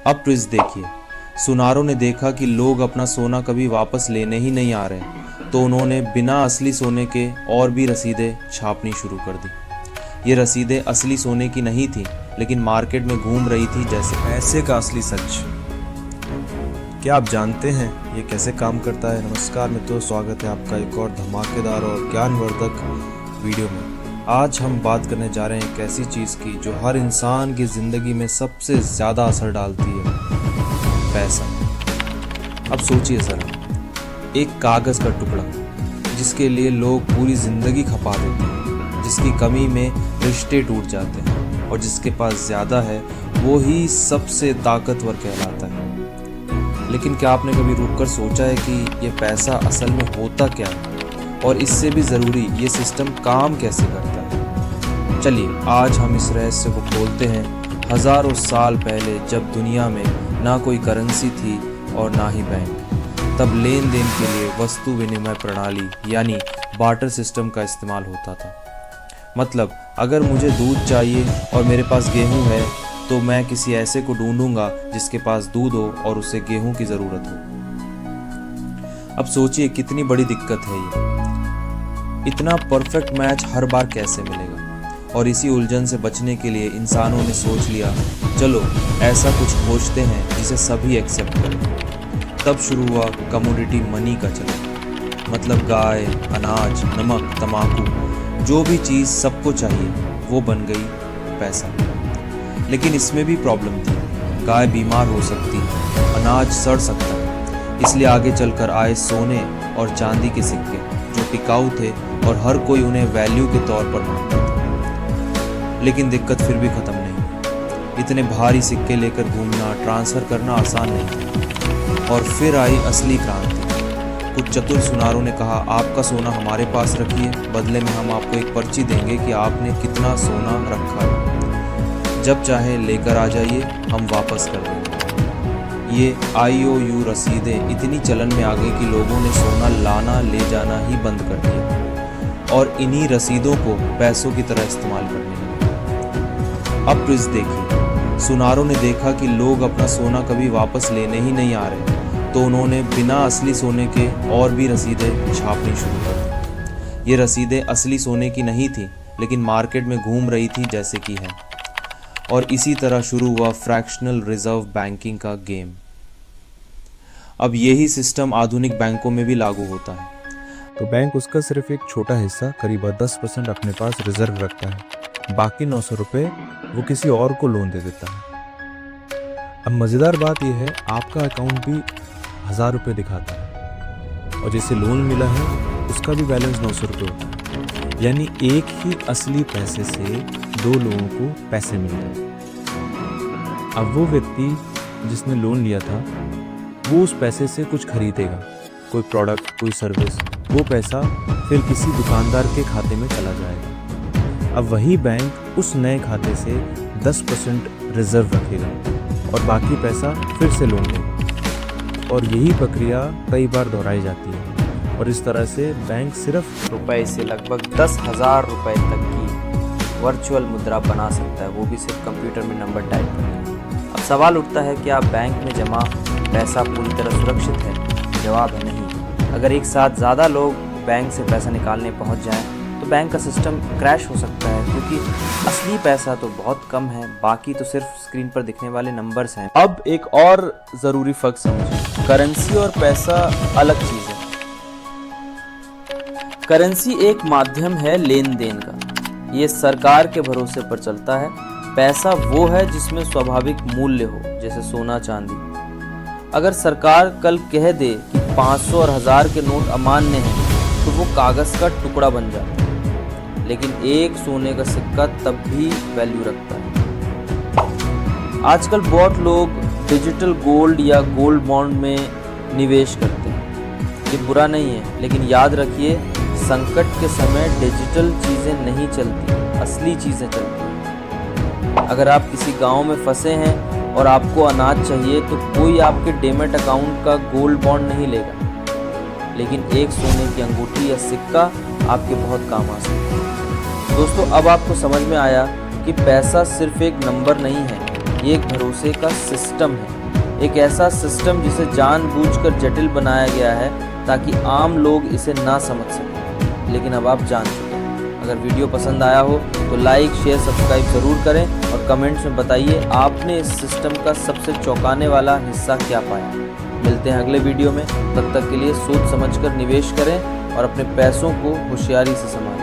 अब ट्विस्ट देखिए। सुनारों ने देखा कि लोग अपना सोना कभी वापस लेने ही नहीं आ रहे, तो उन्होंने बिना असली सोने के और भी रसीदें छापनी शुरू कर दी। ये रसीदें असली सोने की नहीं थी, लेकिन मार्केट में घूम रही थी जैसे पैसे का असली सच। क्या आप जानते हैं ये कैसे काम करता है? नमस्कार मित्रों, स्वागत है आपका एक और धमाकेदार और ज्ञानवर्धक वीडियो में। आज हम बात करने जा रहे हैं एक ऐसी चीज़ की जो हर इंसान की ज़िंदगी में सबसे ज़्यादा असर डालती है, पैसा। अब सोचिए ज़रा, एक कागज़ का टुकड़ा जिसके लिए लोग पूरी ज़िंदगी खपा देते हैं, जिसकी कमी में रिश्ते टूट जाते हैं और जिसके पास ज़्यादा है वो ही सबसे ताकतवर कहलाता है। लेकिन क्या आपने कभी रुककर सोचा है कि ये पैसा असल में होता क्या है, और इससे भी ज़रूरी ये सिस्टम काम कैसे करता है? चलिए आज हम इस रहस्य को खोलते हैं। हज़ारों साल पहले जब दुनिया में ना कोई करेंसी थी और ना ही बैंक, तब लेन देन के लिए वस्तु विनिमय प्रणाली यानी बार्टर सिस्टम का इस्तेमाल होता था। मतलब अगर मुझे दूध चाहिए और मेरे पास गेहूं है, तो मैं किसी ऐसे को ढूंढूंगा जिसके पास दूध हो और उसे गेहूं की ज़रूरत हो। अब सोचिए कितनी बड़ी दिक्कत है ये। इतना परफेक्ट मैच हर बार कैसे मिलेगा? और इसी उलझन से बचने के लिए इंसानों ने सोच लिया, चलो ऐसा कुछ खोजते हैं जिसे सभी एक्सेप्ट करें। तब शुरू हुआ कमोडिटी मनी का चलन। मतलब गाय, अनाज, नमक, तंबाकू, जो भी चीज़ सबको चाहिए वो बन गई पैसा। लेकिन इसमें भी प्रॉब्लम थी। गाय बीमार हो सकती है, अनाज सड़ सकता है, इसलिए आगे चलकर आए सोने और चांदी के सिक्के जो टिकाऊ थे और हर कोई उन्हें वैल्यू के तौर पर मानता था। लेकिन दिक्कत फिर भी ख़त्म नहीं। इतने भारी सिक्के लेकर घूमना, ट्रांसफ़र करना आसान नहीं था। और फिर आई असली क्रांति। कुछ चतुर सुनारों ने कहा, आपका सोना हमारे पास रखिए, बदले में हम आपको एक पर्ची देंगे कि आपने कितना सोना रखा है। जब चाहे लेकर आ जाइए, हम वापस कर देंगे। ये IOU रसीदें इतनी चलन में आ गई कि लोगों ने सोना लाना ले जाना ही बंद कर दिया और इन्हीं रसीदों को पैसों की तरह इस्तेमाल करने लगे। अब ट्विस्ट देखिए। सुनारों ने देखा कि लोग अपना सोना कभी वापस लेने ही नहीं आ रहे, तो उन्होंने बिना असली सोने के और भी रसीदें छापनी शुरू कर दी। ये रसीदें असली सोने की नहीं थी, लेकिन मार्केट में घूम रही थी जैसे कि है। और इसी तरह शुरू हुआ फ्रैक्शनल रिजर्व बैंकिंग का गेम। अब यही सिस्टम आधुनिक बैंकों में भी लागू होता है। तो बैंक उसका सिर्फ एक छोटा हिस्सा, करीब 10% अपने पास रिजर्व रखता है। बाकी 900 रुपये वो किसी और को लोन दे देता है। अब मज़ेदार बात यह है, आपका अकाउंट भी 1000 रुपये दिखाता है और जिसे लोन मिला है उसका भी बैलेंस 900 रुपये होता है। यानी एक ही असली पैसे से दो लोगों को पैसे मिल रहे। अब वो व्यक्ति जिसने लोन लिया था वो उस पैसे से कुछ खरीदेगा, कोई प्रोडक्ट, कोई सर्विस। वो पैसा फिर किसी दुकानदार के खाते में चला जाएगा। अब वही बैंक उस नए खाते से 10% रिजर्व रखेगा और बाकी पैसा फिर से लोन लेगा। और यही प्रक्रिया कई बार दोहराई जाती है और इस तरह से बैंक सिर्फ रुपए से लगभग 10,000 रुपए तक की वर्चुअल मुद्रा बना सकता है, वो भी सिर्फ कंप्यूटर में नंबर टाइप करके। अब सवाल उठता है, क्या बैंक में जमा पैसा पूरी तरह सुरक्षित है? जवाब है नहीं। अगर एक साथ ज़्यादा लोग बैंक से पैसा निकालने पहुंच जाएं, तो बैंक का सिस्टम क्रैश हो सकता है, क्योंकि असली पैसा तो बहुत कम है, बाकी तो सिर्फ स्क्रीन पर दिखने वाले नंबर्स हैं। अब एक और ज़रूरी फ़र्क समझें। करेंसी और पैसा अलग चीज़ है। करेंसी एक माध्यम है लेन देन का, ये सरकार के भरोसे पर चलता है। पैसा वो है जिसमें स्वाभाविक मूल्य हो, जैसे सोना, चांदी। अगर सरकार कल कह दे कि 500 और 1000 के नोट अमान्य हैं, तो वो कागज़ का टुकड़ा बन जाता है। लेकिन एक सोने का सिक्का तब भी वैल्यू रखता है। आजकल बहुत लोग डिजिटल गोल्ड या गोल्ड बॉन्ड में निवेश करते हैं। ये बुरा नहीं है, लेकिन याद रखिए, संकट के समय डिजिटल चीज़ें नहीं चलती, असली चीज़ें चलती हैं। अगर आप किसी गांव में फंसे हैं और आपको अनाज चाहिए, तो कोई आपके डीमैट अकाउंट का गोल्ड बॉन्ड नहीं लेगा, लेकिन एक सोने की अंगूठी या सिक्का आपके बहुत काम आ सकता है। दोस्तों, अब आपको समझ में आया कि पैसा सिर्फ एक नंबर नहीं है, ये एक भरोसे का सिस्टम है, एक ऐसा सिस्टम जिसे जानबूझकर जटिल बनाया गया है ताकि आम लोग इसे ना समझ सकें, लेकिन अब आप जान चुके हैं। अगर वीडियो पसंद आया हो तो लाइक, शेयर, सब्सक्राइब ज़रूर करें और कमेंट्स में बताइए आपने इस सिस्टम का सबसे चौंकाने वाला हिस्सा क्या पाया। मिलते हैं अगले वीडियो में, तब तक के लिए सोच समझकर निवेश करें और अपने पैसों को होशियारी से संभालें।